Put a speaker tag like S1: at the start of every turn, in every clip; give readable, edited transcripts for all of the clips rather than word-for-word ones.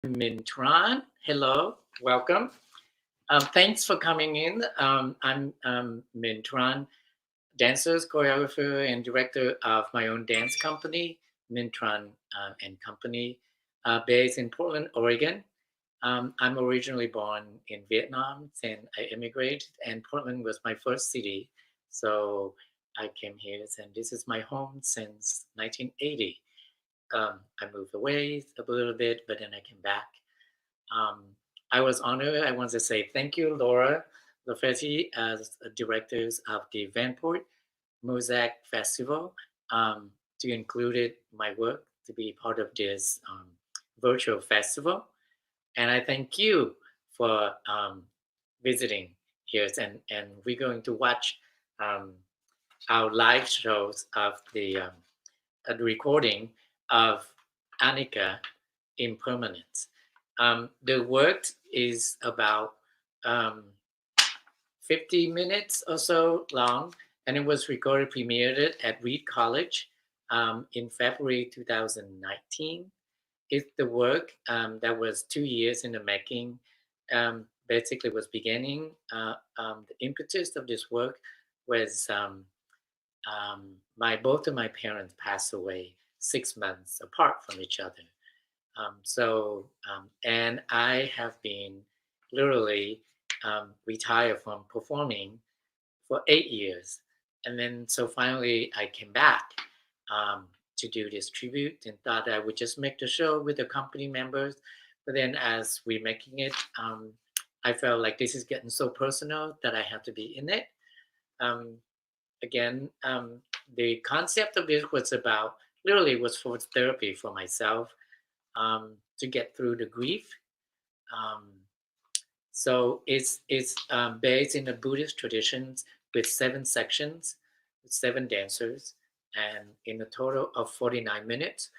S1: Minh Tran. Hello, welcome. Thanks for coming in. I'm Minh Tran, dancer, choreographer, and director of my own dance company, Minh Tran and Company, based in Portland, Oregon. I'm originally born in Vietnam, then I immigrated, and Portland was my first city. So I came here, and this is my home since 1980. I moved away a little bit, but then I came back. Um, I was honored. I want to say thank you, Laura Lafetti, as directors of the Vanport Mosaic Festival, to include my work to be part of this virtual festival. And I thank you for visiting here. And we're going to watch um, our live shows of the recording of ANICCA Impermanence. The work is about um, 50 minutes or so long, and it was recorded, premiered at Reed College in February 2019. It's the work that was 2 years in the making. Basically, was beginning. The impetus of this work was both of my parents passed away 6 months apart from each other. And I have been literally retired from performing for 8 years. And then so finally I came back to do this tribute and thought I would just make the show with the company members. But then as we're making it, I felt like this is getting so personal that I have to be in it. Again, the concept of this was about, literally was for therapy for myself. To get through the grief. So it's based in the Buddhist traditions with 7 sections, with 7 dancers, and in a total of 49 minutes,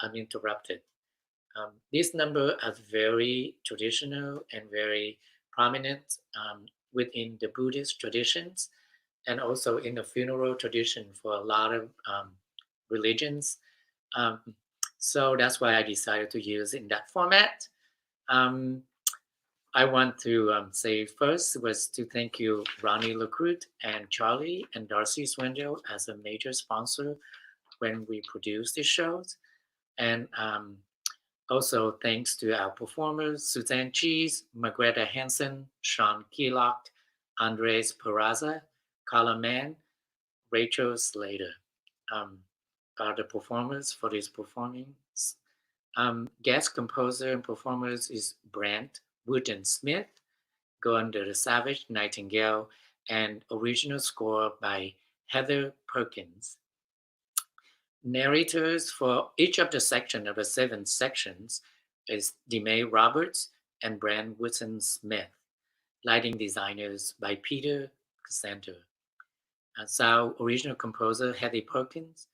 S1: uninterrupted. This number is very traditional and very prominent within the Buddhist traditions, and also in the funeral tradition for a lot of religions. So that's why I decided to use in that format. I want to say first was to thank you, Ronnie Lacroute and Charlie and Darcy Swindell as a major sponsor when we produced these shows. And also thanks to our performers, Suzanne Cheese, Margreta Hansen, Sean Keelock, Andres Peraza, Carla Mann, Rachel Slater. Are the performers for this performance. Guest composer and performers is Brent Wooten Smith, Go Under the Savage Nightingale, and original score by Heather Perkins. Narrators for each of the section of the 7 sections is Demay Roberts and Brent Wooten Smith. Lighting designers by Peter Cassander. Sound original composer Heather Perkins.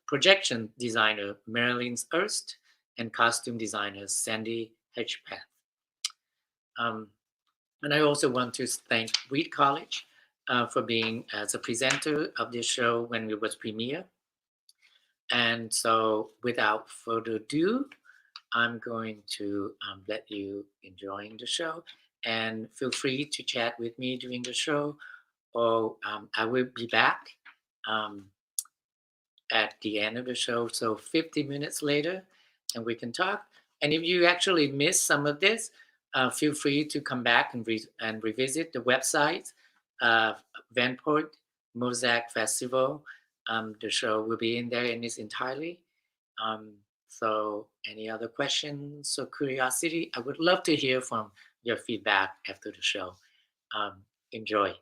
S1: Projection designer Marilyn Erst, and costume designer Sandy Hedgepeth. And I also want to thank Reed College for being as a presenter of this show when it was premiere. And so without further ado, I'm going to let you enjoy the show, and feel free to chat with me during the show, or I will be back at the end of the show, so 50 minutes later, and we can talk. And if you actually miss some of this, feel free to come back and revisit the website, Vanport Mosaic Festival. The show will be in there in its entirety. So any other questions or curiosity, I would love to hear from your feedback after the show. Enjoy.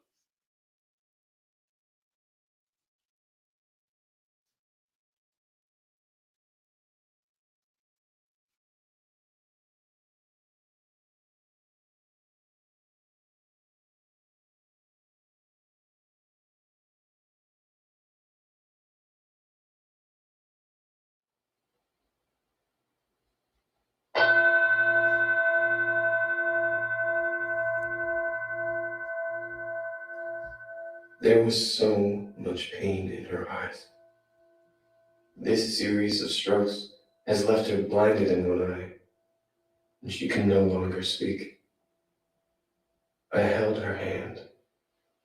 S2: There was so much pain in her eyes. This series of strokes has left her blinded in one eye. and she could no longer speak. I held her hand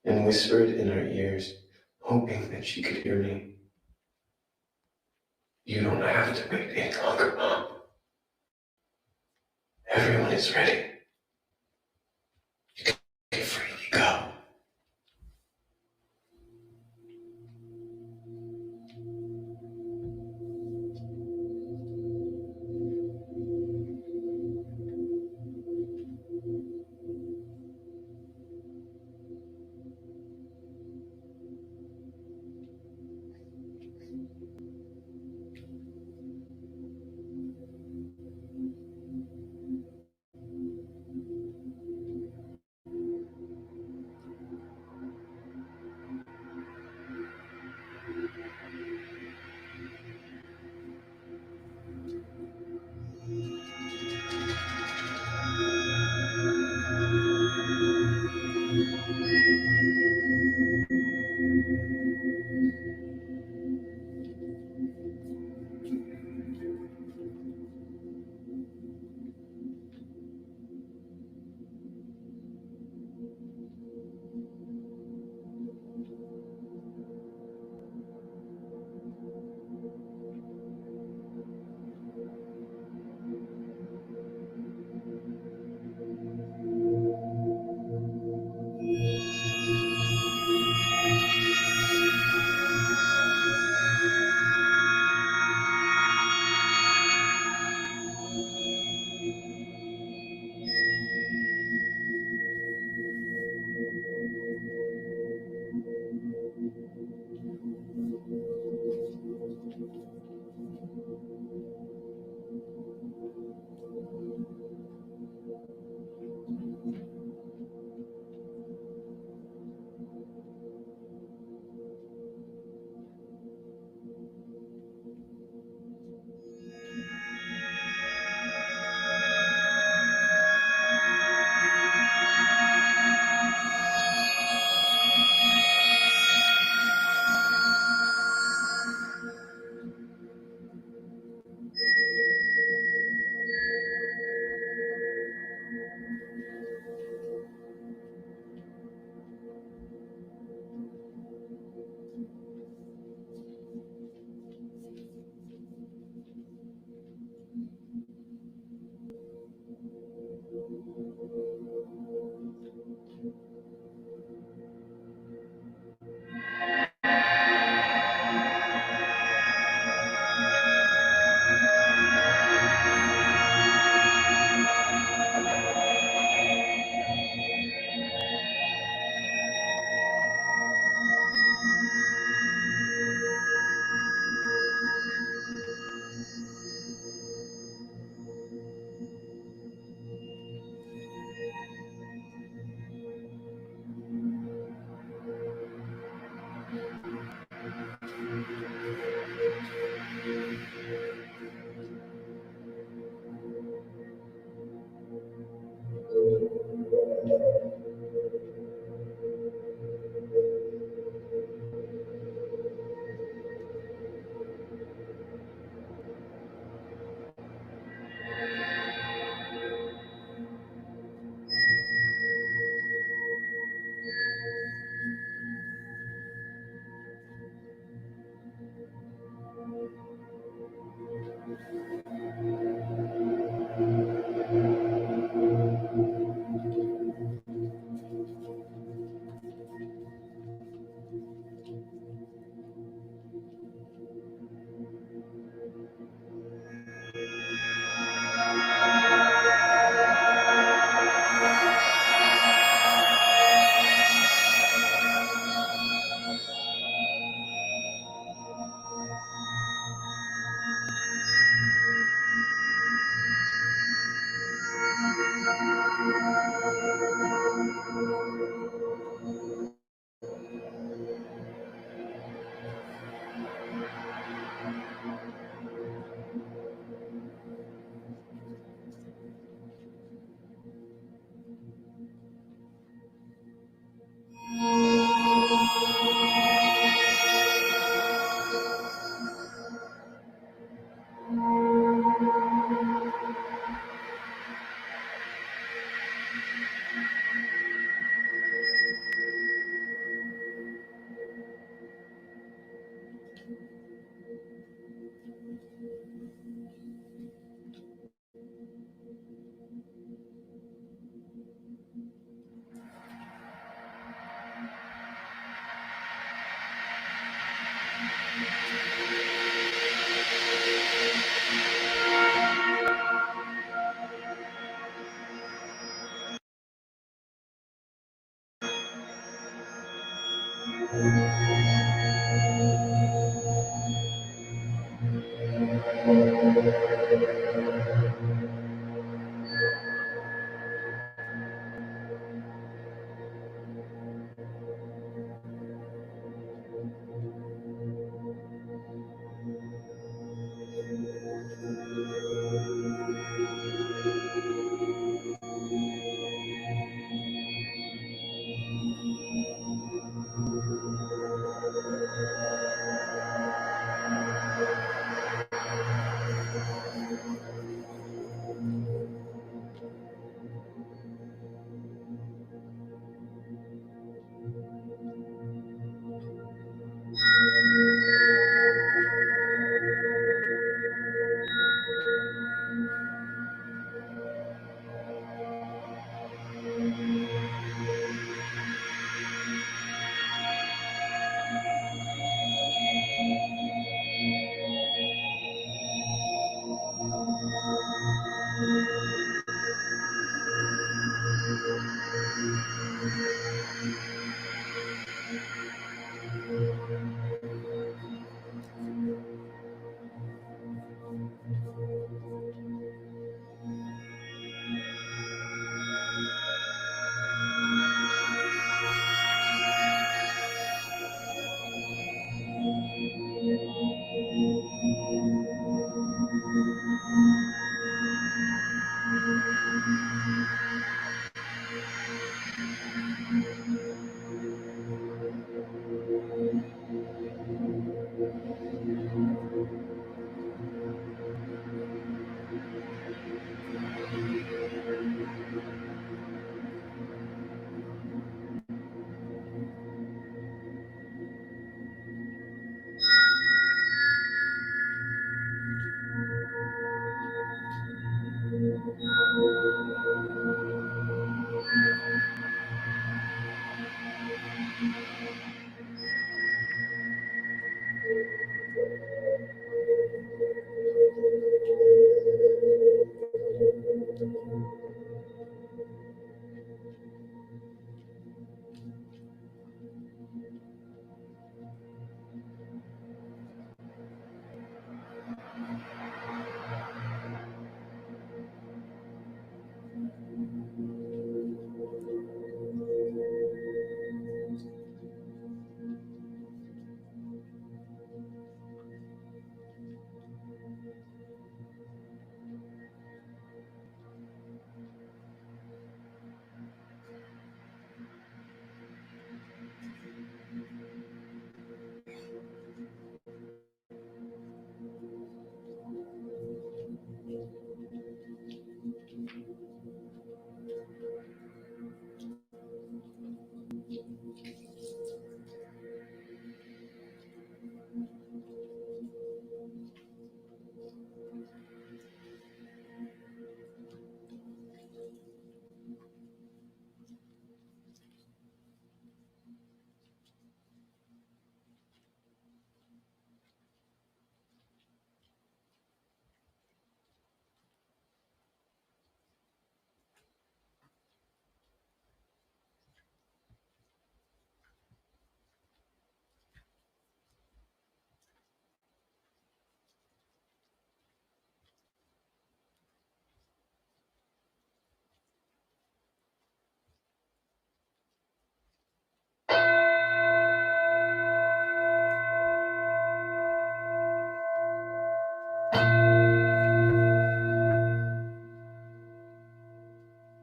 S2: and whispered in her ears, hoping that she could hear me. You don't have to wait any longer, Mom. Everyone is ready. You can freely go.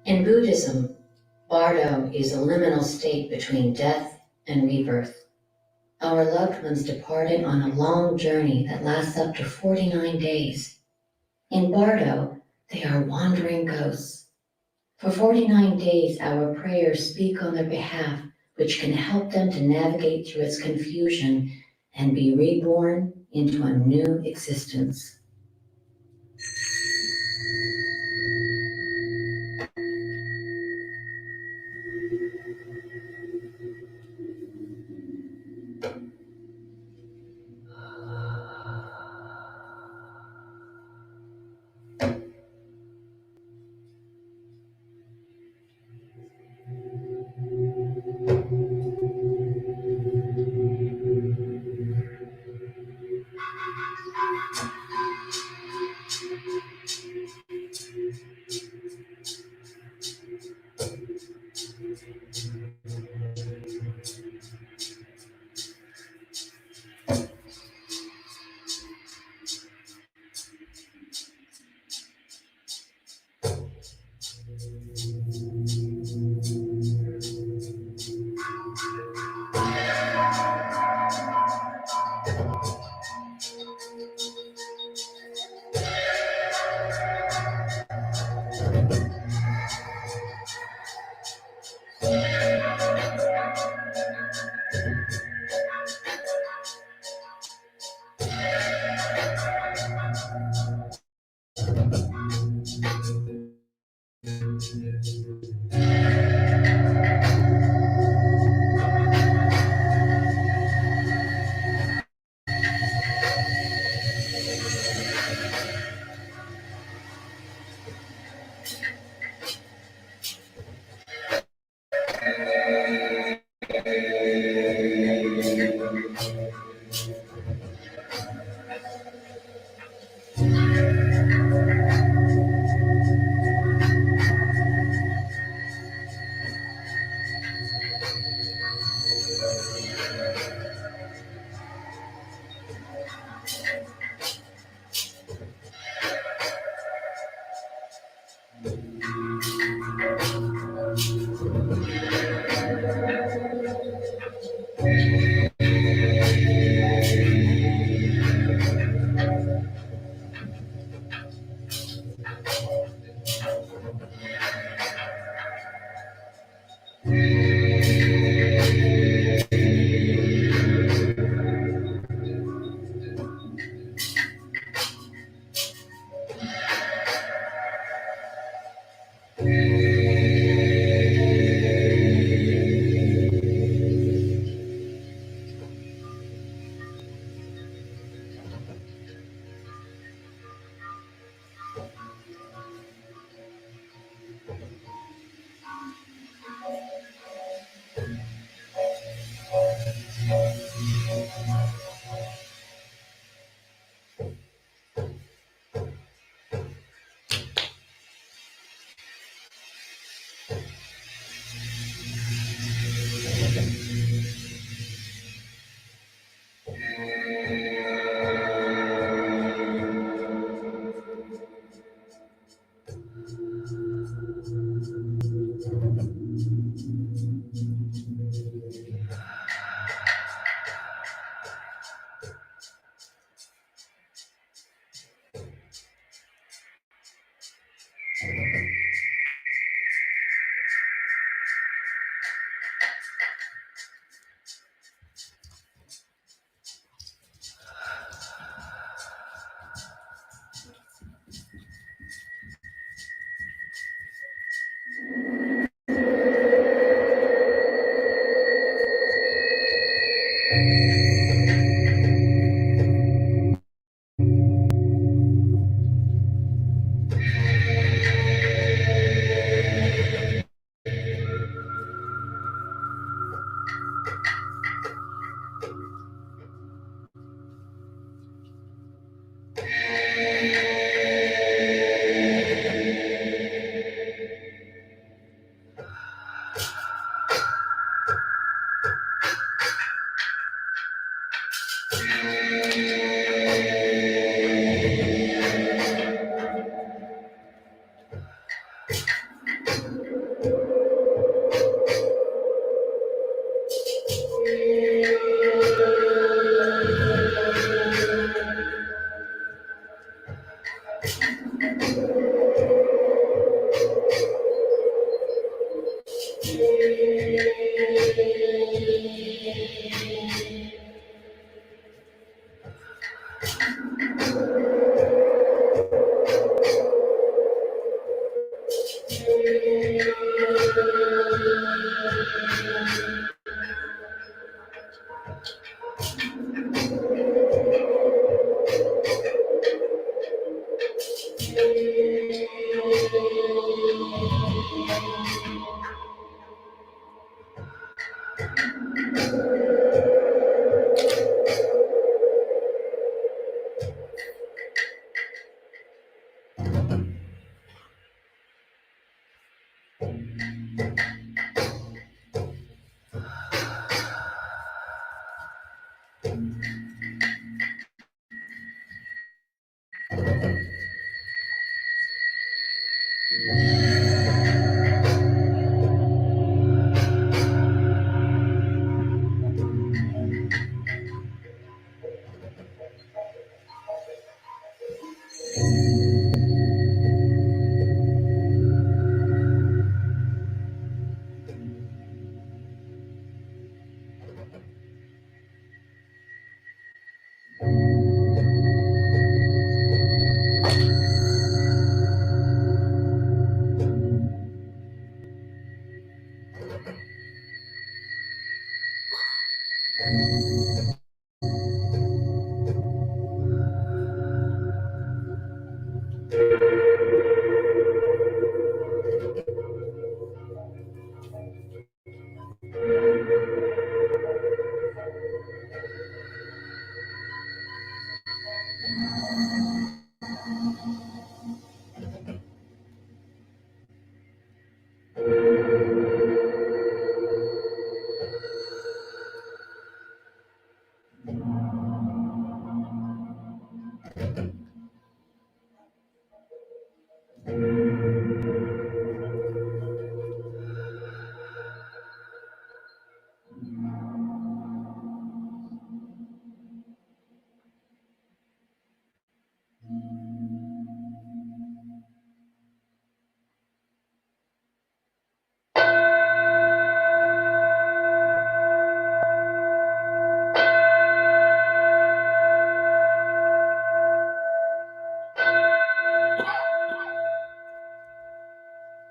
S3: In Buddhism, bardo is a liminal state between death and rebirth. Our loved ones departed on a long journey that lasts up to 49 days. In bardo, they are wandering ghosts. For 49 days, our prayers speak on their behalf, which can help them to navigate through its confusion and be reborn into a new existence.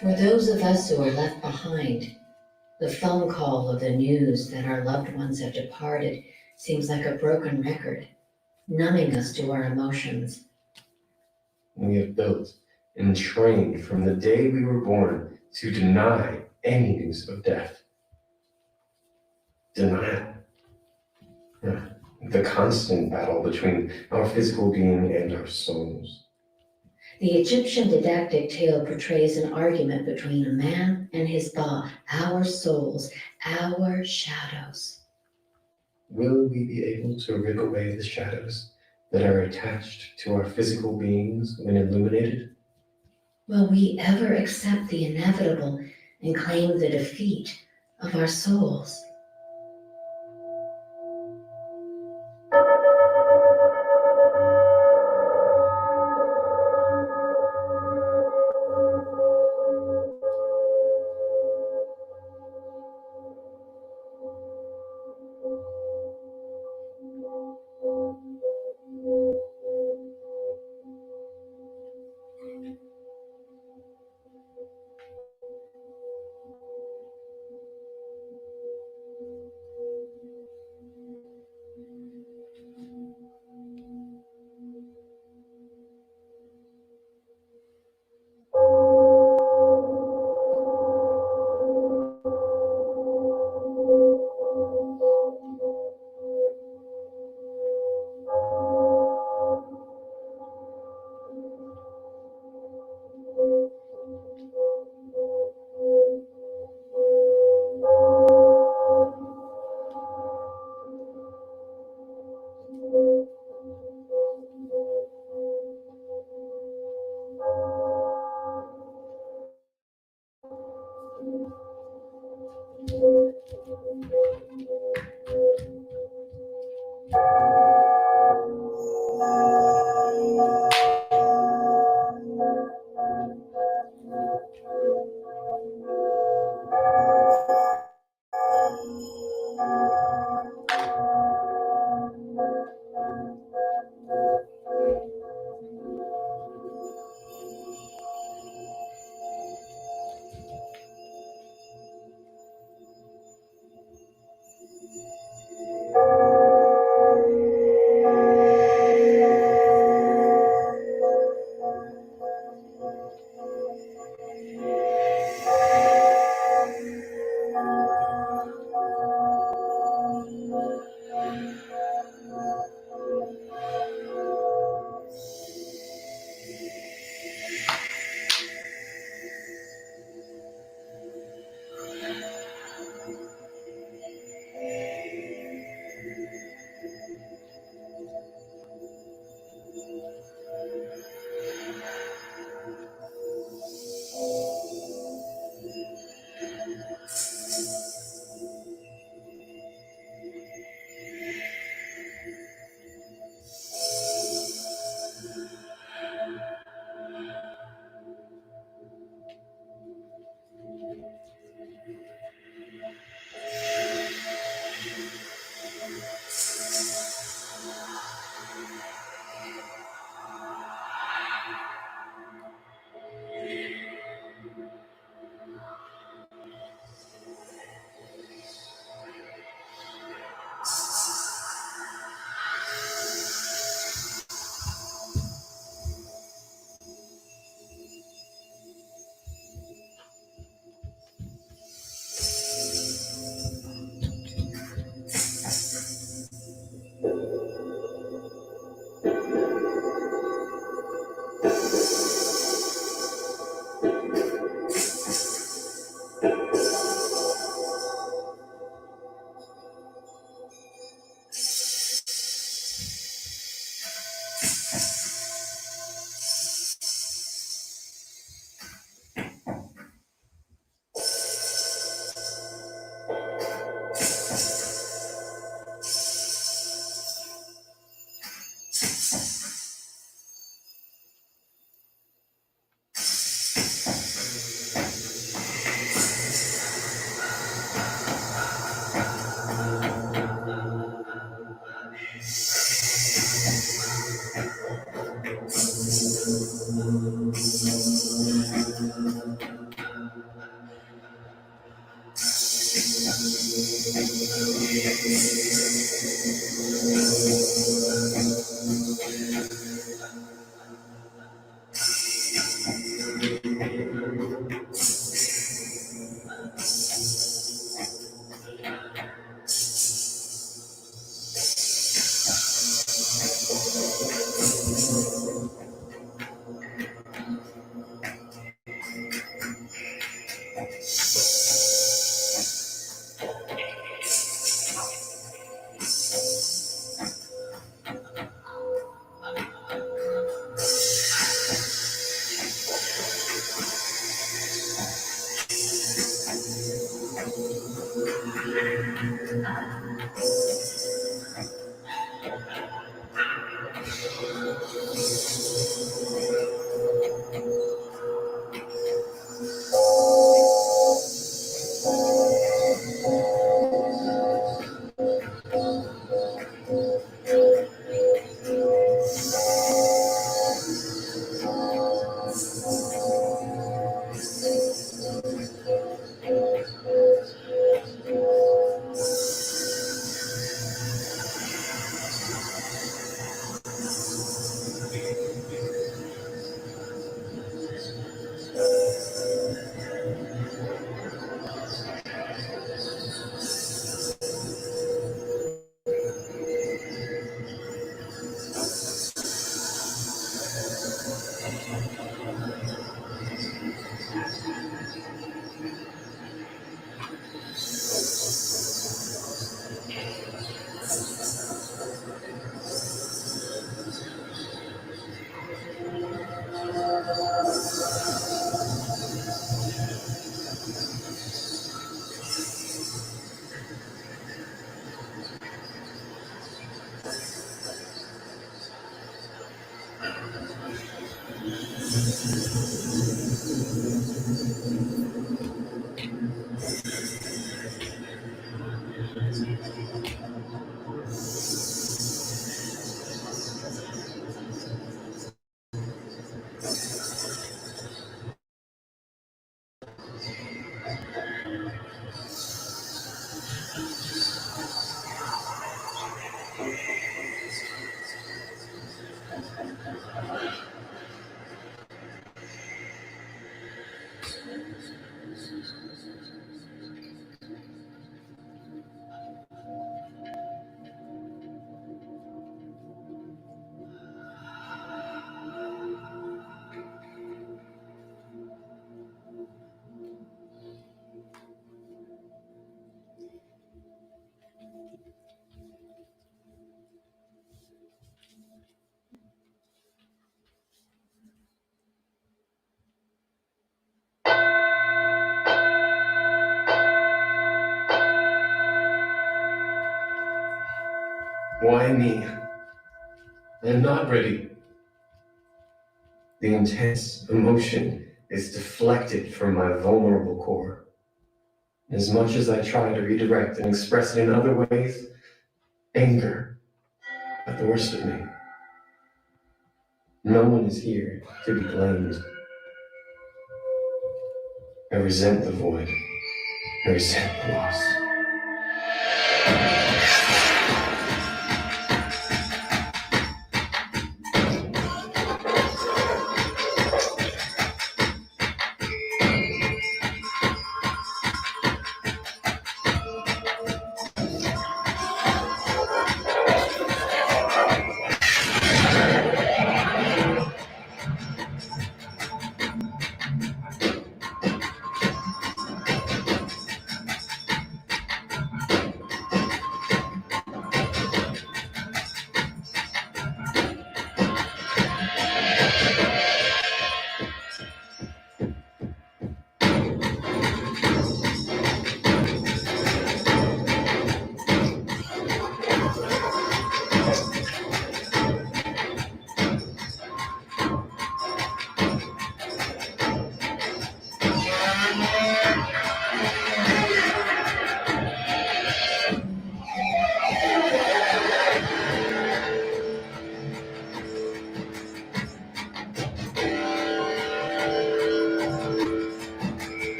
S3: For those of us who are left behind, the phone call of the news that our loved ones have departed seems like a broken record, numbing us to our emotions.
S2: We have built and trained from the day we were born to deny any news of death. Denial. The constant battle between our physical being and our souls.
S3: The Egyptian didactic tale portrays an argument between a man and his Ba, our souls, our shadows.
S2: Will we be able to rip away the shadows that are attached to our physical beings when illuminated?
S3: Will we ever accept the inevitable and claim the defeat of our souls?
S2: Why me? I am not ready. The intense emotion is deflected from my vulnerable core. As much as I try to redirect and express it in other ways, anger got the worst of me. No one is here to be blamed. I resent the void. I resent the loss.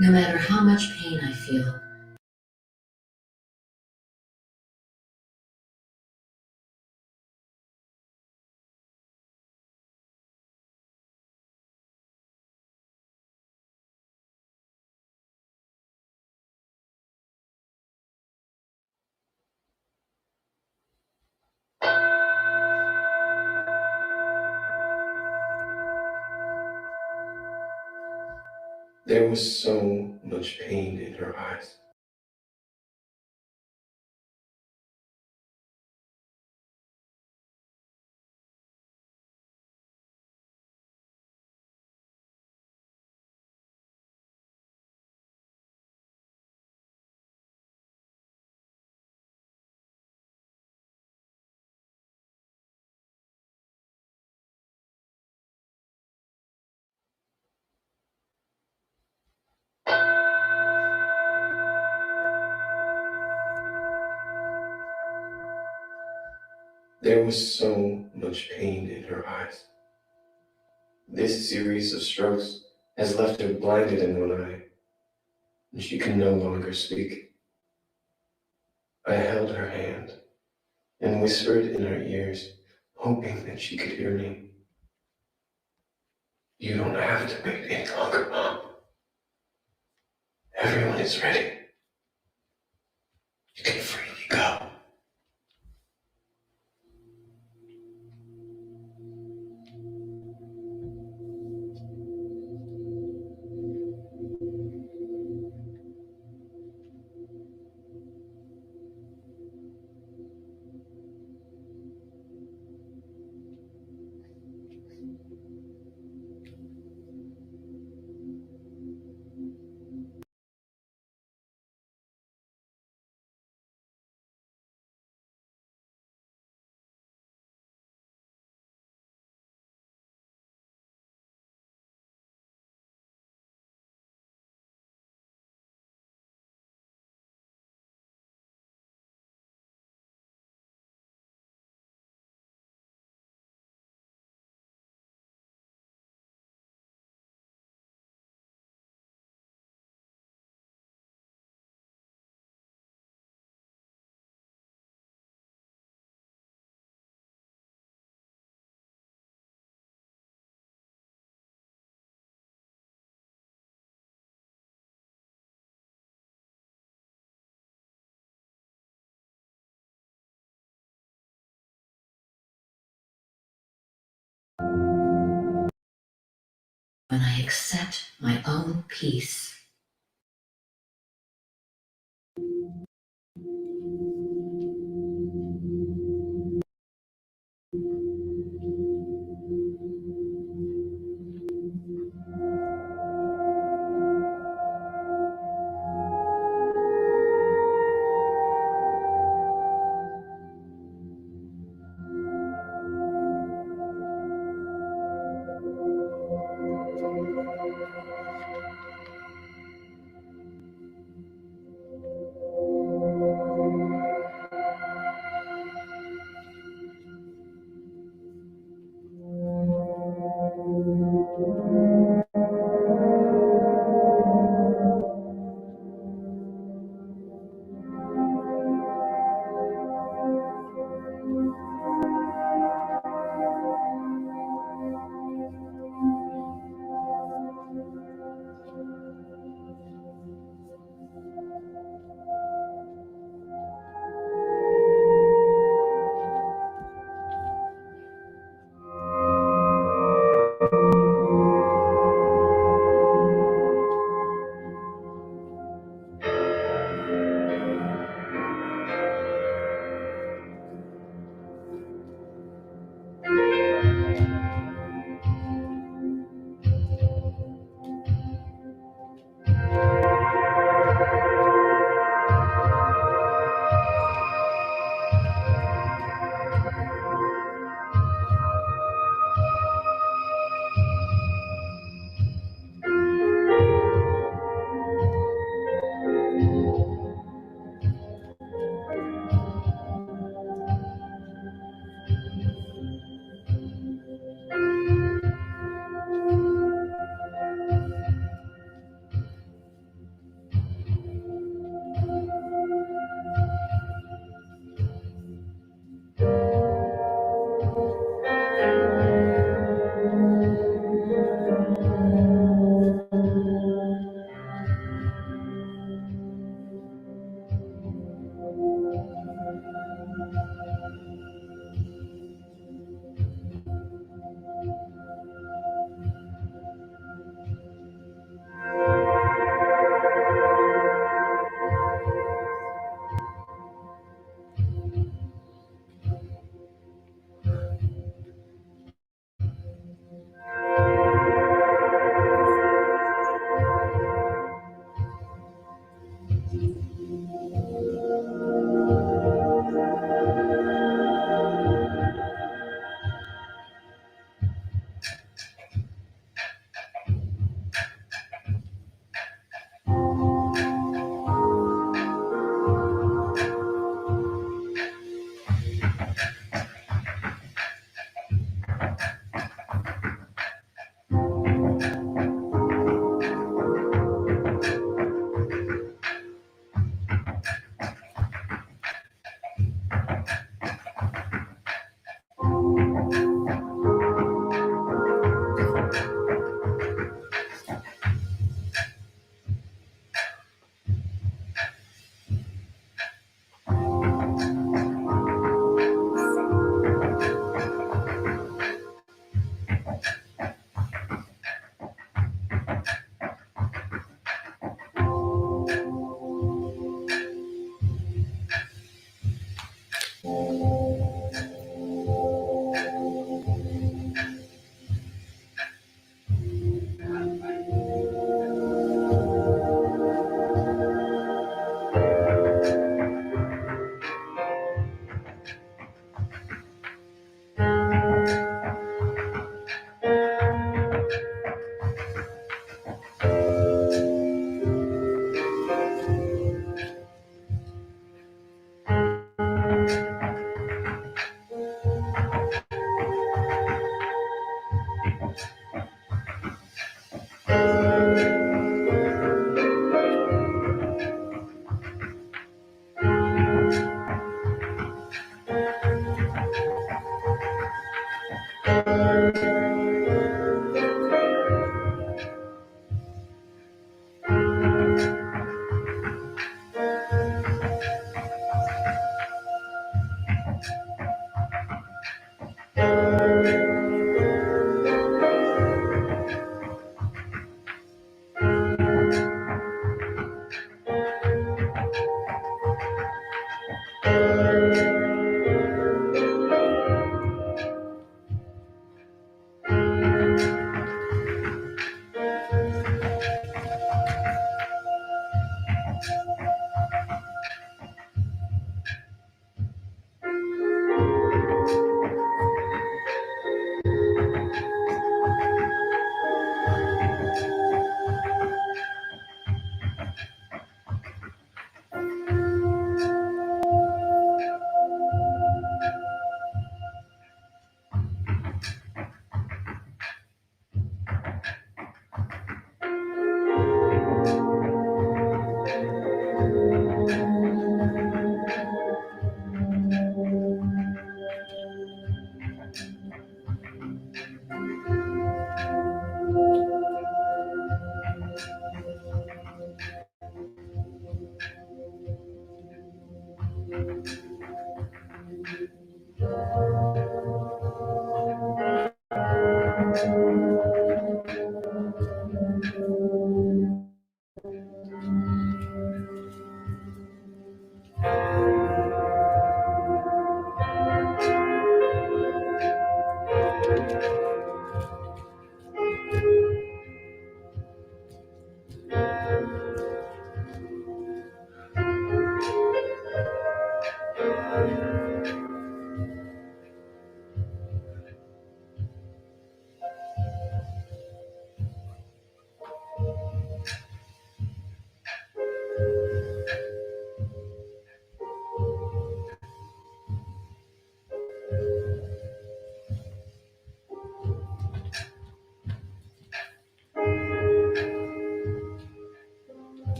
S3: No matter how much pain I feel,
S2: There was so much pain in her eyes. There was so much pain in her eyes. This series of strokes has left her blinded in one eye, and she can no longer speak. I held her hand and whispered in her ears, hoping that she could hear me. You don't have to wait any longer, Mom. Everyone is ready. You can freely go.
S3: when I accept my own peace.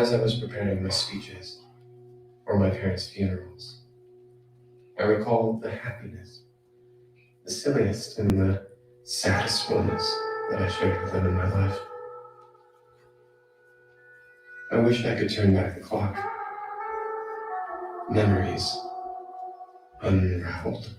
S2: as I was preparing my speeches or my parents' funerals, I recalled the happiness, the silliest and the saddest moments that I shared with them in my life. I wished I could turn back the clock. Memories unraveled.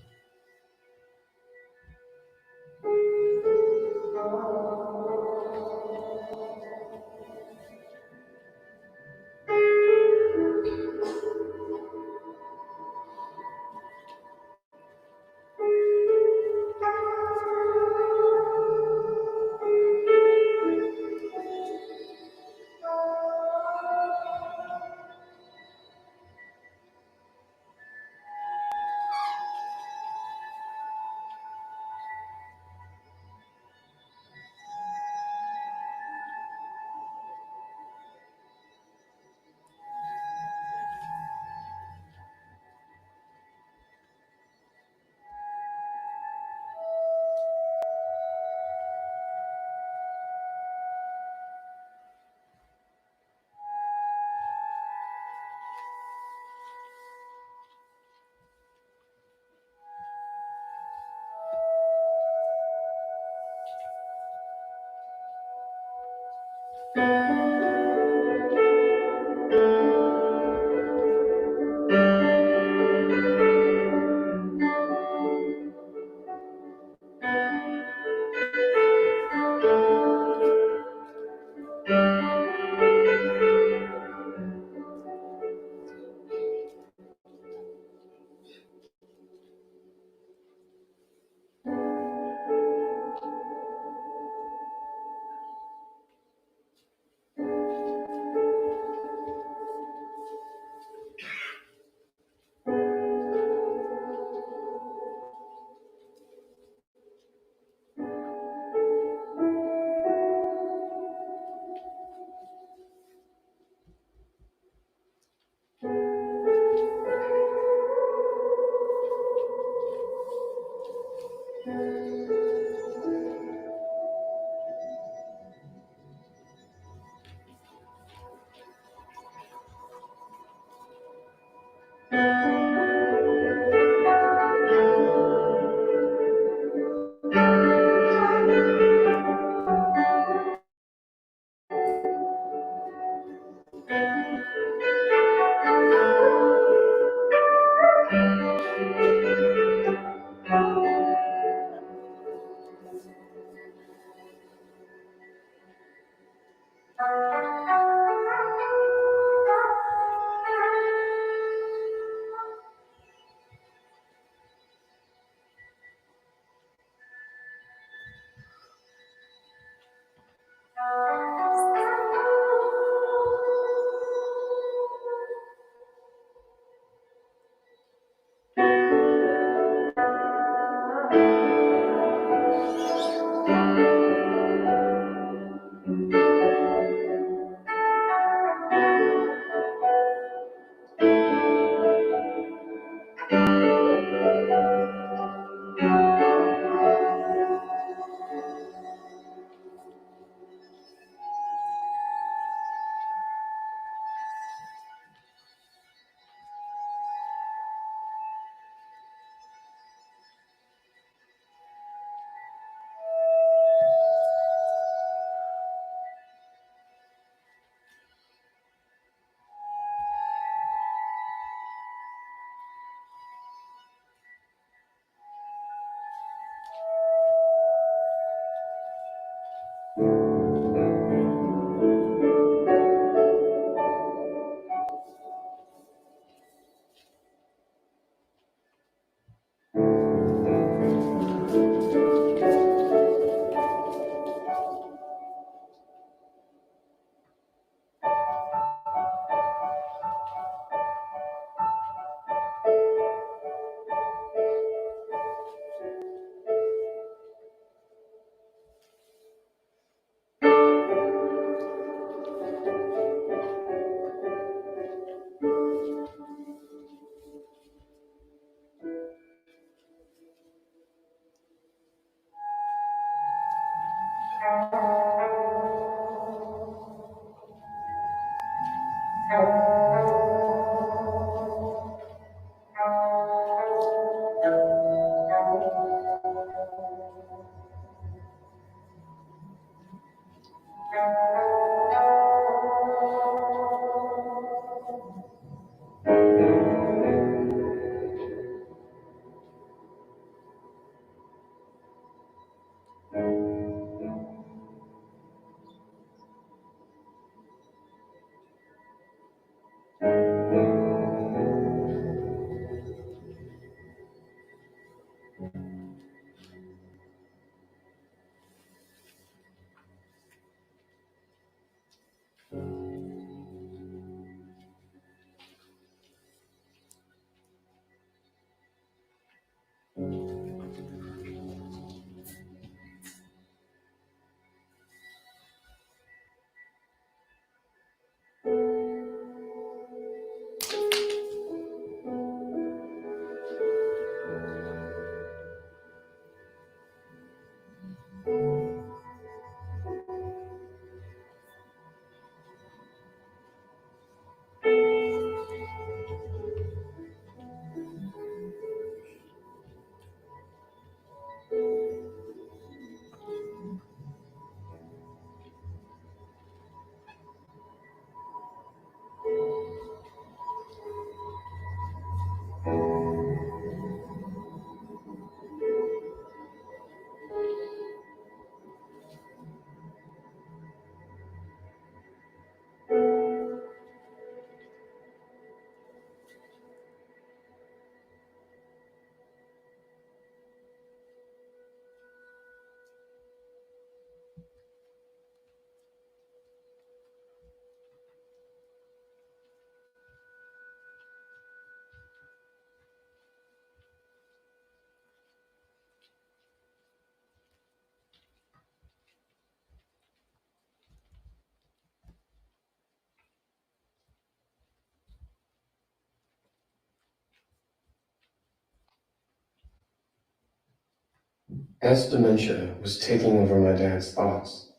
S2: As dementia was taking over my dad's thoughts,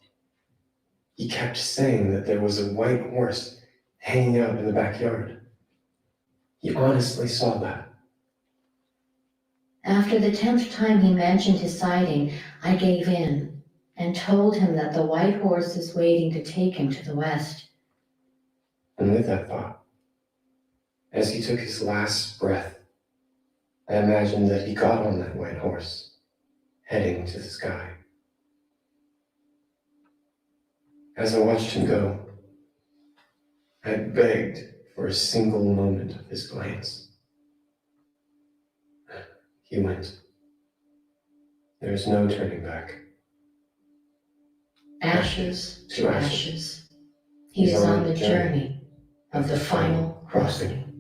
S2: he kept saying that there was a white horse hanging out in the backyard. He honestly saw that.
S3: After the 10th time he mentioned his sighting, I gave in and told him that the white horse is waiting to take him to the west.
S2: And with that thought, as he took his last breath, I imagined that he got on that white horse, heading to the sky. As I watched him go, I begged for a single moment of his glance. He went. There is no turning back.
S3: Ashes to ashes. He is on the journey of the final crossing.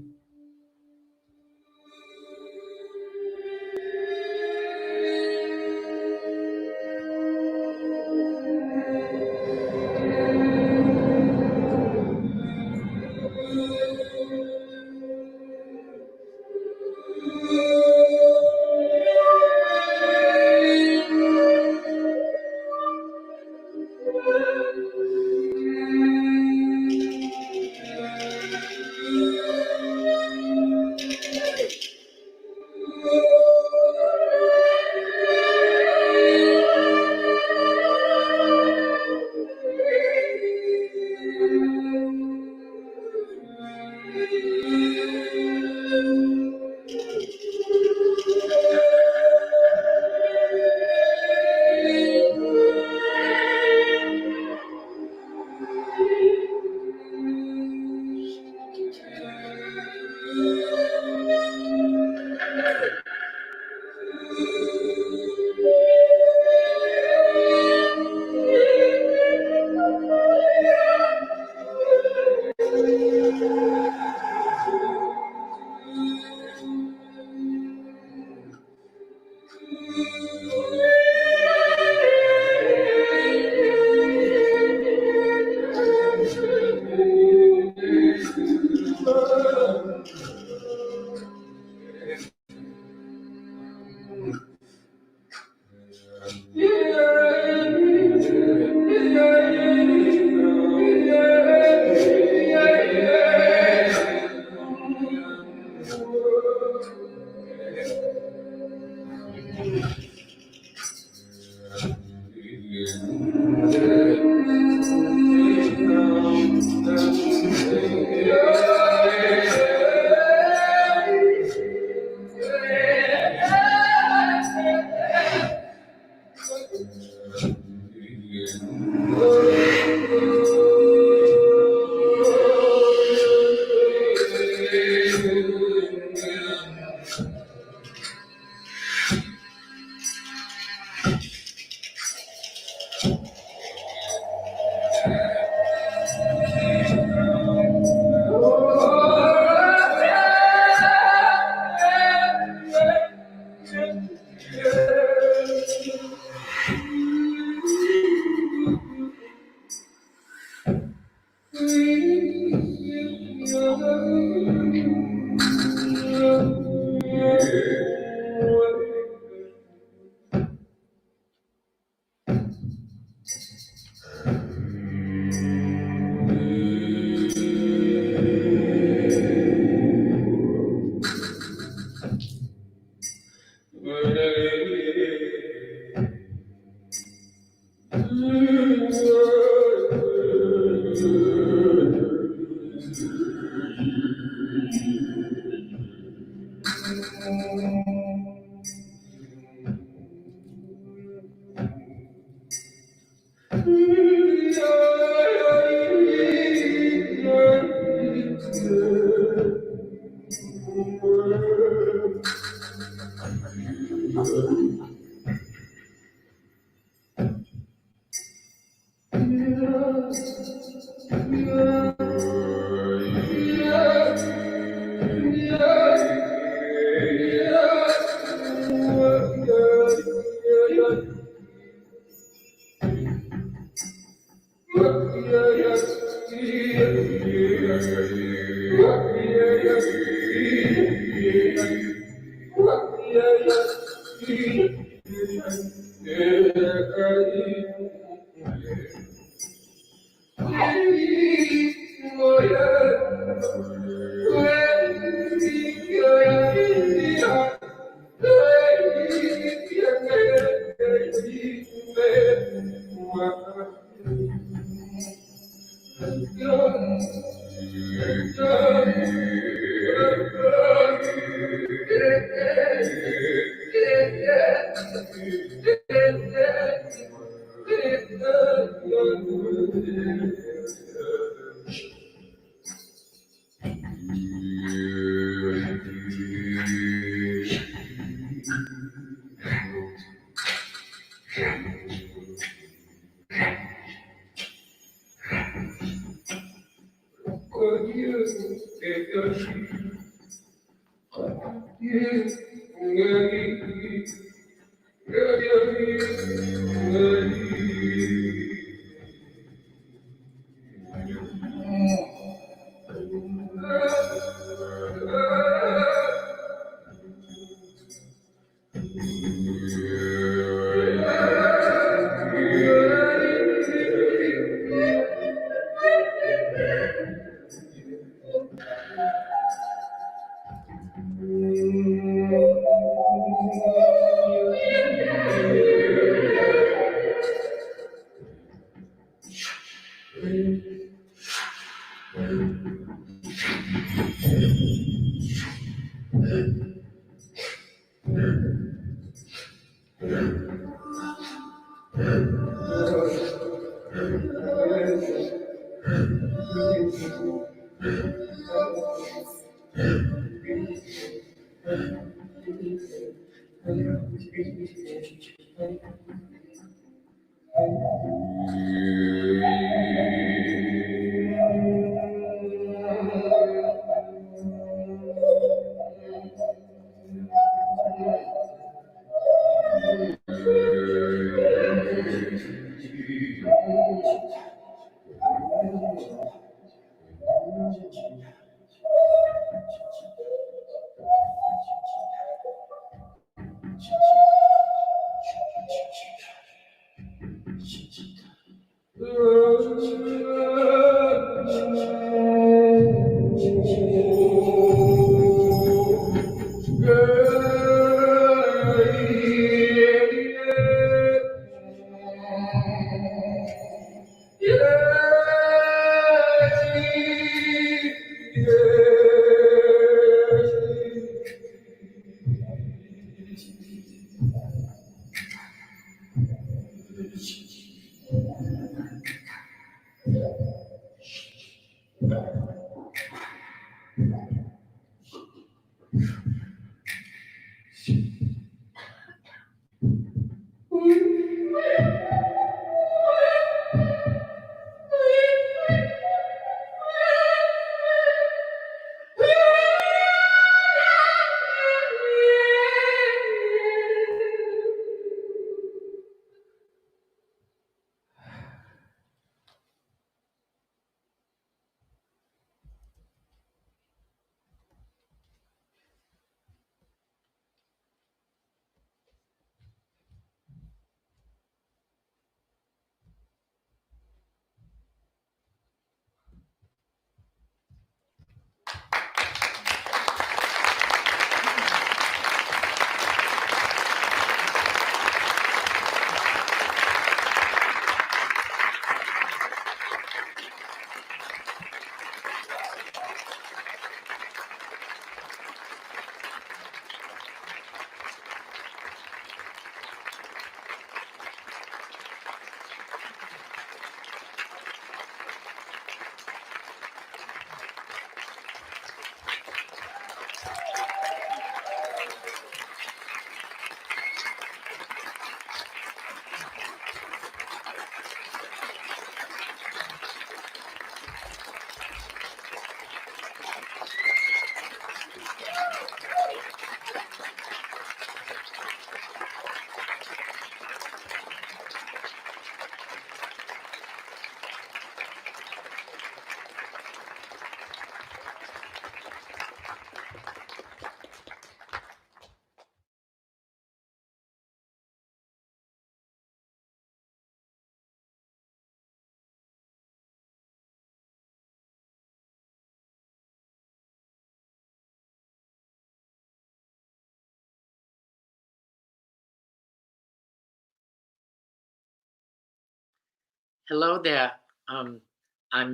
S1: Hello there. I'm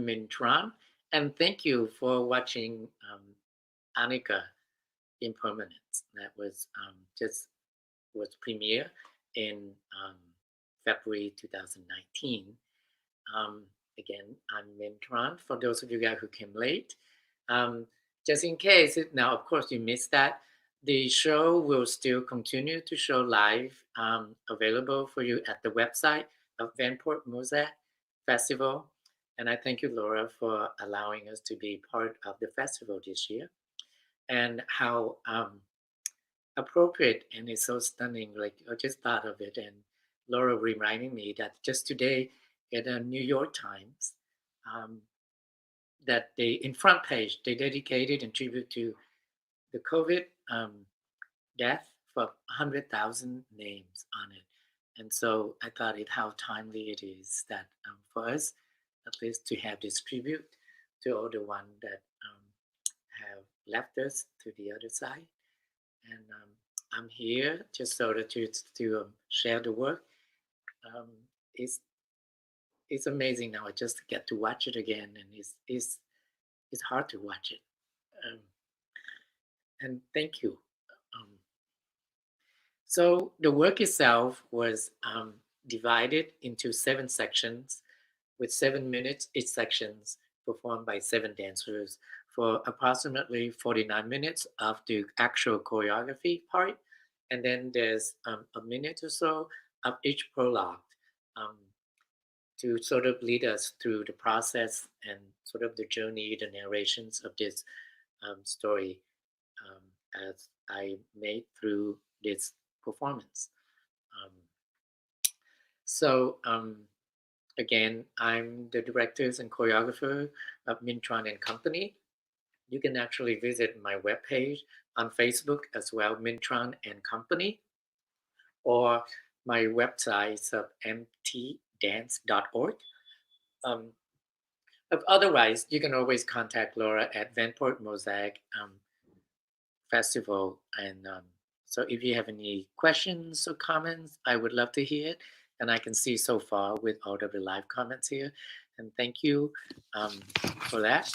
S1: Minh Tran, And thank you for watching ANICCA Impermanence. That was was premiere in February 2019. Again, I'm Minh Tran. For those of you guys who came late, just in case, now of course you missed that, the show will still continue to show live, available for you at the website of Vanport Mosaic Festival. And I thank you, Laura, for allowing us to be part of the festival this year. And how appropriate, and it's so stunning. Like, I just thought of it, and Laura reminding me that just today in the New York Times, that they, in front page, they dedicated in tribute to the COVID death for 100,000 names on it. And so I thought it how timely it is that for us, at least, to have this tribute to all the ones that have left us to the other side. And I'm here just so that to share the work. It's amazing now. I just get to watch it again, and it's hard to watch it. And thank you. So the work itself was divided into 7 sections, with 7 minutes each sections, performed by 7 dancers for approximately 49 minutes of the actual choreography part. And then there's a minute or so of each prologue, to sort of lead us through the process and sort of the journey, the narrations of this story, as I made through this performance. So again, I'm the directors and choreographer of Minh Tran and Company. You can actually visit my webpage on Facebook as well, Minh Tran and Company, or my website of mtdance.org. Otherwise, you can always contact Laura at Vanport Mosaic Festival. And so if you have any questions or comments, I would love to hear it. And I can see so far with all of the live comments here. And thank you for that.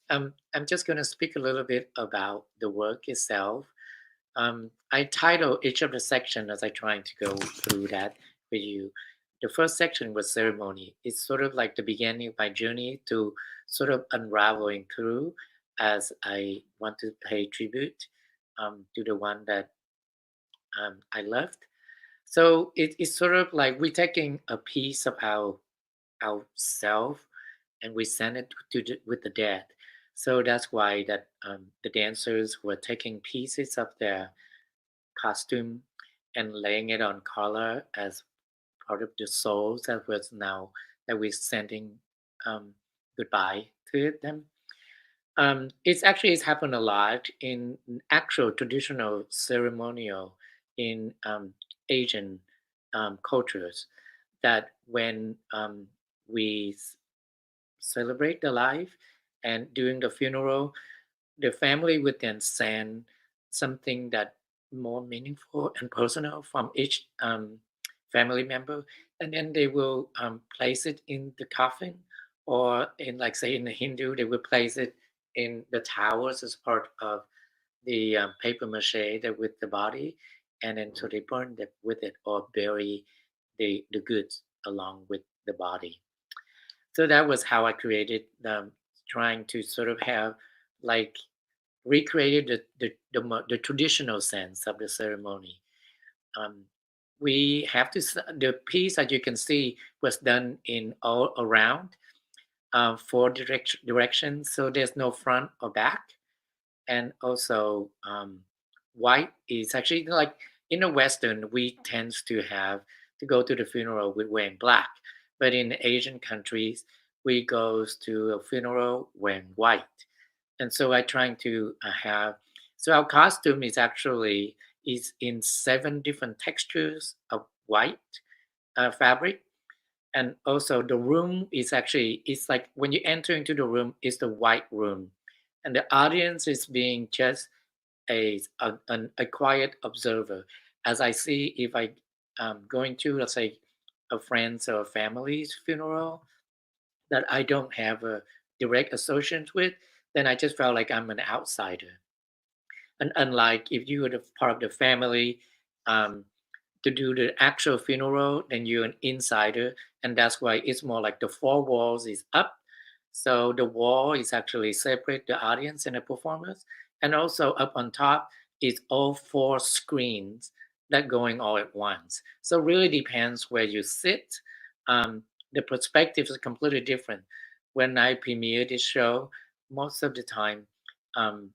S1: I'm just going to speak a little bit about the work itself. I title each of the sections as I trying to go through that with you. The first section was ceremony. It's sort of like the beginning of my journey to sort of unraveling through, as I want to pay tribute to the one that I loved. So it's sort of like we're taking a piece of our self and we send it with the dead. So that's why that the dancers were taking pieces of their costume and laying it on color as part of the souls that was now that we're sending goodbye to them. It's happened a lot in actual traditional ceremonial in Asian cultures, that when we celebrate the life and during the funeral, the family would then send something that more meaningful and personal from each family member, and then they will place it in the coffin, or in, like, say, in the Hindu, they will place it in the towers as part of the paper mache that with the body, and then so they burn it with it or bury the goods along with the body. So that was how I created trying to sort of have like recreated the traditional sense of the ceremony. We have to, the piece that you can see was done in all around 4 directions, so there's no front or back. And also white is actually, like, in the Western, we tends to have to go to the funeral with wearing black, but in Asian countries, we goes to a funeral wearing white. And so I trying to have, so our costume is actually is in 7 different textures of white fabric. And also the room is actually, it's like when you enter into the room, it's the white room, and the audience is being just a quiet observer. As I see, if I going to, let's say, a friend's or a family's funeral, that I don't have a direct associations with, then I just felt like I'm an outsider. And unlike if you were the part of the family, um, to do the actual funeral, then you're an insider, and that's why it's more like the four walls is up. So the wall is actually separate the audience and the performers, and also up on top is all four screens that going all at once. So really depends where you sit. Um, the perspective is completely different. When I premiere this show, most of the time, um,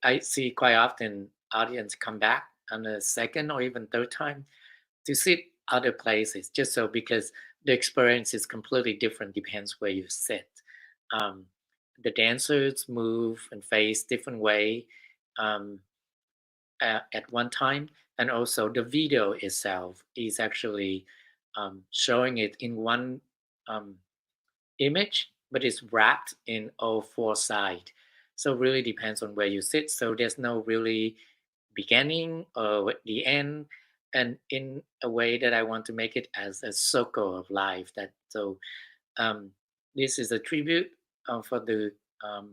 S1: I see quite often audience come back on the second or even third time to sit other places just so because the experience is completely different depends where you sit. Um, the dancers move and face different way um, at one time, and also the video itself is actually showing it in one um, image, but it's wrapped in all four sides. So it really depends on where you sit. So there's no really beginning or the end, and in a way that I want to make it as a circle of life. That so um, this is a tribute for um,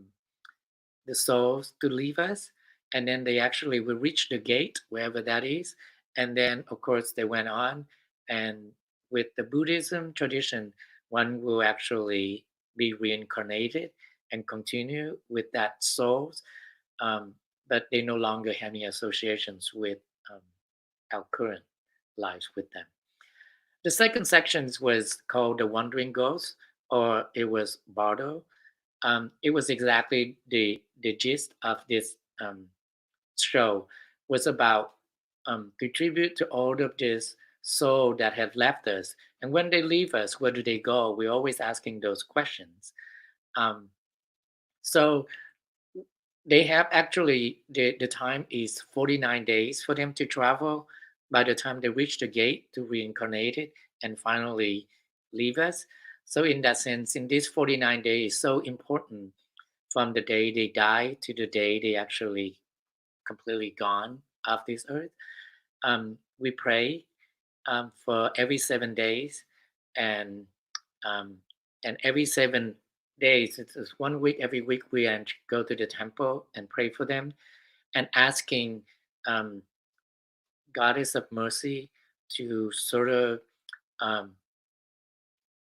S1: the souls to leave us, and then they actually will reach the gate wherever that is, and then of course they went on, and with the Buddhism tradition, one will actually be reincarnated and continue with that souls, um, but they no longer have any associations with um, our current lives with them. The second section was called the Wandering Ghost, or it was Bardo. It was exactly the gist of this show was about to tribute to all of this soul that have left us, and when they leave us, where do they go? We're always asking those questions. Um, so they have actually the time is 49 days for them to travel by the time they reach the gate to reincarnate it and finally leave us. So in that sense, in this 49 days is so important from the day they die to the day they actually completely gone off this earth. We pray for every 7 days, and um, every 7 days, it's 1 week. Every week we go to the temple and pray for them, and asking um, Goddess of Mercy to sort of um,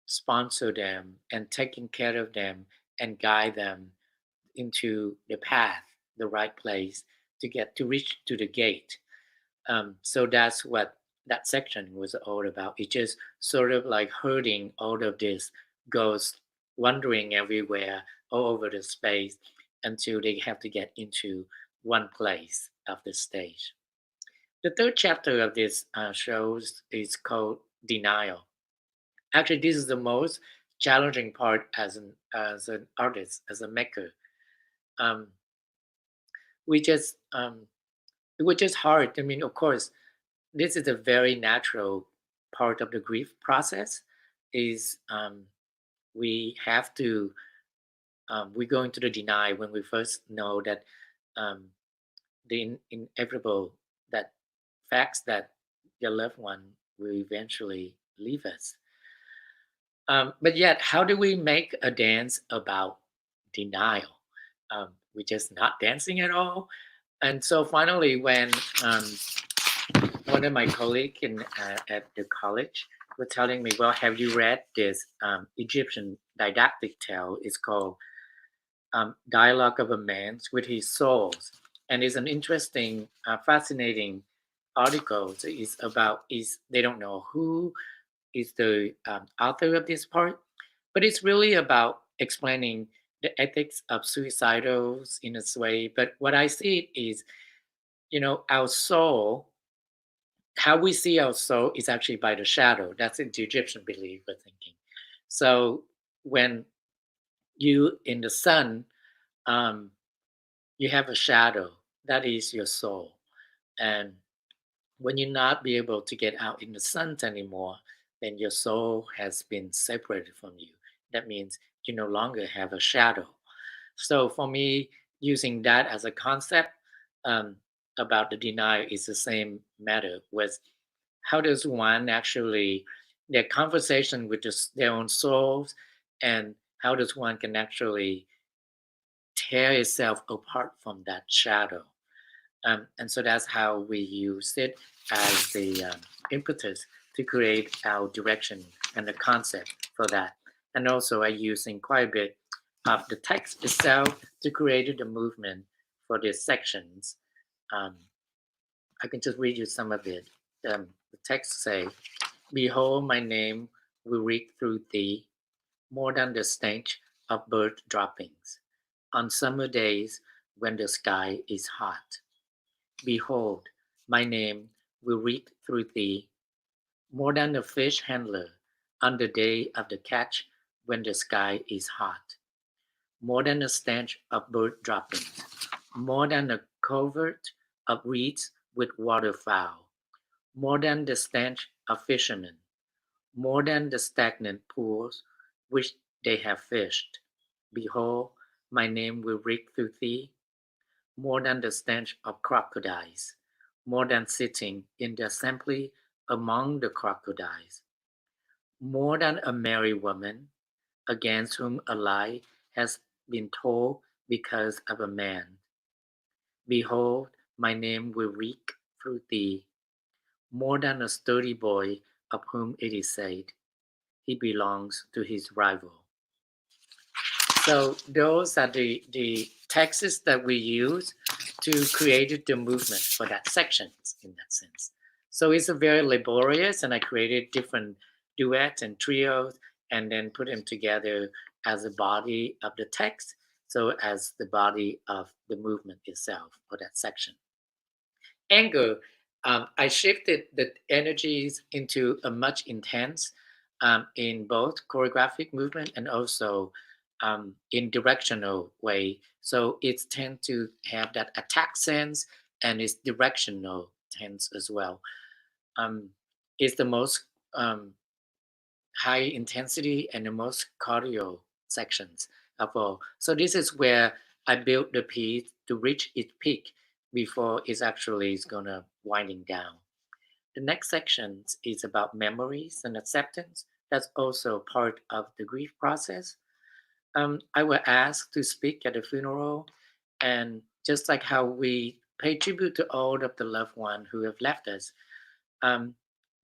S1: sponsor them and taking care of them and guide them into the path, the right place to get to reach to the gate. So that's what that section was all about. It just sort of like herding all of this ghosts wandering everywhere, all over the space until they have to get into one place of the stage. The third chapter of this shows is called Denial. Actually, this is the most challenging part as an artist, as a maker. Um, we just it was just hard. I mean, of course, this is a very natural part of the grief process. Is we have to we go into the deny when we first know that um, the inevitable that facts that your loved one will eventually leave us. But yet, how do we make a dance about denial? We're just not dancing at all. And so finally, when one of my colleagues at the college were telling me, well, have you read this Egyptian didactic tale? It's called Dialogue of a Man with His Souls. And it's an interesting, fascinating article. So it's about, they don't know who is the author of this part, but it's really about explaining the ethics of suicidals in this way. But what I see is, our soul, how we see our soul is actually by the shadow. That's the Egyptian belief or thinking. So when you in the sun, um, you have a shadow. That is your soul. And when you not be able to get out in the sun anymore, then your soul has been separated from you. That means you no longer have a shadow. So for me, using that as a concept um, about the denial is the same matter with how does one actually their conversation with their own souls, and how does one can actually tear itself apart from that shadow. And so that's how we use it as the impetus to create our direction and the concept for that. And also I'm using quite a bit of the text itself to create the movement for these sections. I can just read you some of it. The text say, "Behold, my name will reach through thee more than the stench of bird droppings on summer days when the sky is hot. Behold, my name will reach through thee more than the fish handler on the day of the catch when the sky is hot, more than the stench of bird droppings, more than the covert of reeds with waterfowl, more than the stench of fishermen, more than the stagnant pools which they have fished. Behold, my name will reach through thee, more than the stench of crocodiles, more than sitting in the assembly among the crocodiles, more than a merry woman, against whom a lie has been told because of a man. Behold, my name will reach through thee, more than a sturdy boy of whom it is said, he belongs to his rival." So those are the texts that we use to create the movement for that section in that sense. So it's a very laborious, and I created different duets and trios and then put them together as a body of the text, so as the body of the movement itself for that section. Anger, I shifted the energies into a much intense in both choreographic movement and also in directional way. So it tends to have that attack sense and it's directional sense as well. It's the most high intensity and the most cardio sections of all. So this is where I built the piece to reach its peak before it's actually is gonna winding down. The next section is about memories and acceptance. That's also part of the grief process. I was asked to speak at a funeral, and just like how we pay tribute to all of the loved ones who have left us, um,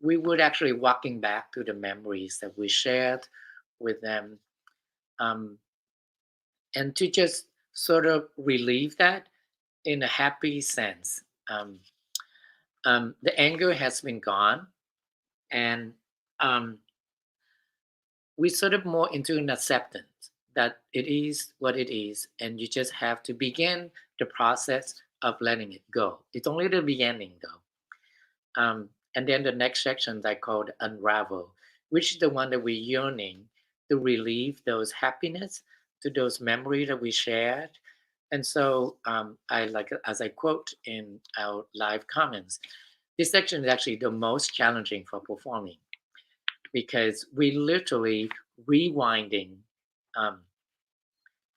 S1: we would actually walking back to the memories that we shared with them, um, and to just sort of relieve that in a happy sense. The anger has been gone, and um, we sort of more into an acceptance that it is what it is, and you just have to begin the process of letting it go. It's only the beginning, though. And then the next section I called Unravel, which is the one that we're yearning to relieve those happiness to those memories that we shared. And so I like, as I quote in our live comments, this section is actually the most challenging for performing because we literally rewinding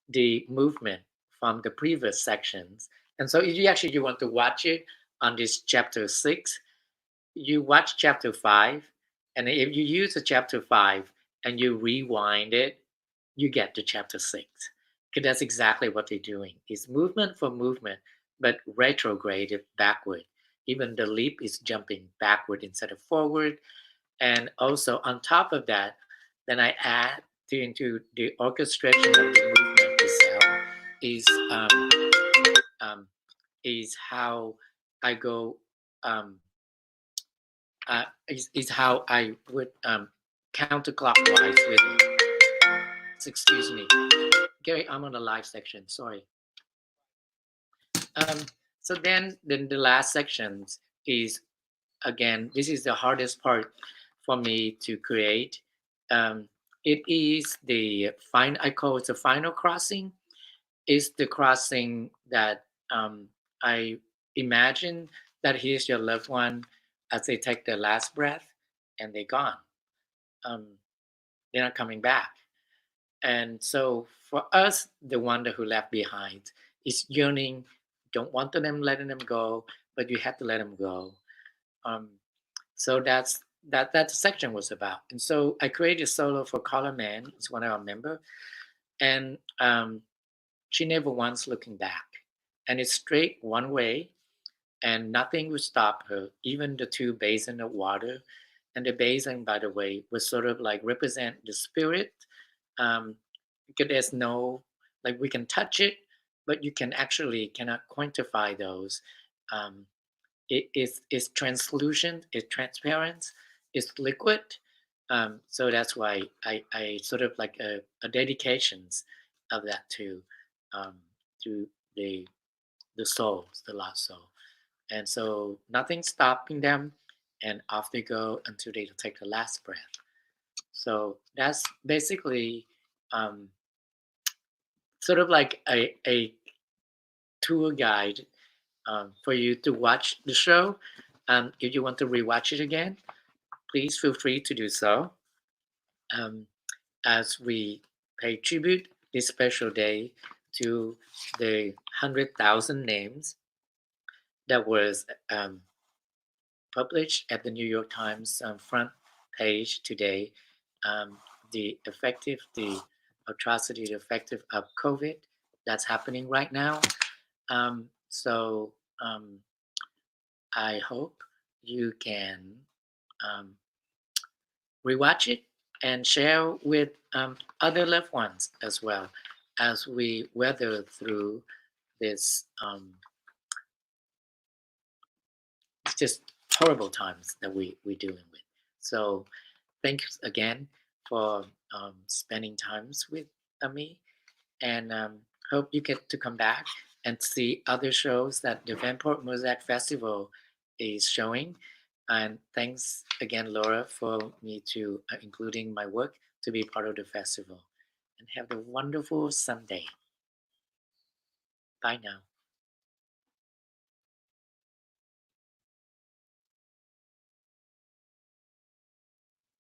S1: the movement from the previous sections. And so if you want to watch it on this chapter 6, you watch chapter 5, and if you use the chapter 5 and you rewind it, you get to chapter 6. Because that's exactly what they're doing. It's movement for movement, but retrograde backward. Even the leap is jumping backward instead of forward. And also on top of that, then I add into the orchestration of the movement itself is how I go is how I would counterclockwise with it. So excuse me, Gary, I'm on the live section. Sorry. So then the last section is, again, this is the hardest part for me to create. It is the I call it the final crossing. Is the crossing that I imagine that here's your loved one as they take their last breath and they're gone. They're not coming back. And so for us, the one who left behind is yearning, don't want them letting them go, but you have to let them go. So that's that section was about. And so I created a solo for Color Man. It's one of our members. and she never once looking back. And it's straight one way, and nothing would stop her, even the two basins of water. And the basin, by the way, was sort of like represent the spirit, because there's no, like, we can touch it, but you can actually cannot quantify those. Um, it's translucent, it's transparent, it's liquid. So that's why I sort of like a dedications of that um, to the souls, the lost soul. And so nothing stopping them, and off they go until they take the last breath. So that's basically um, sort of like a tour guide for you to watch the show. If you want to rewatch it again, please feel free to do so. Um, as we pay tribute this special day to the 100,000 names that was published at the New York Times front page today. Um, the atrocity, the effective of COVID that's happening right now. So I hope you can rewatch it and share with other loved ones as well, as we weather through this just horrible times that we're dealing with. So thanks again for spending times with me, and hope you get to come back and see other shows that the Vanport Mosaic Festival is showing. And thanks again, Laura, for me to including my work to be part of the festival. And have a wonderful Sunday. Bye now.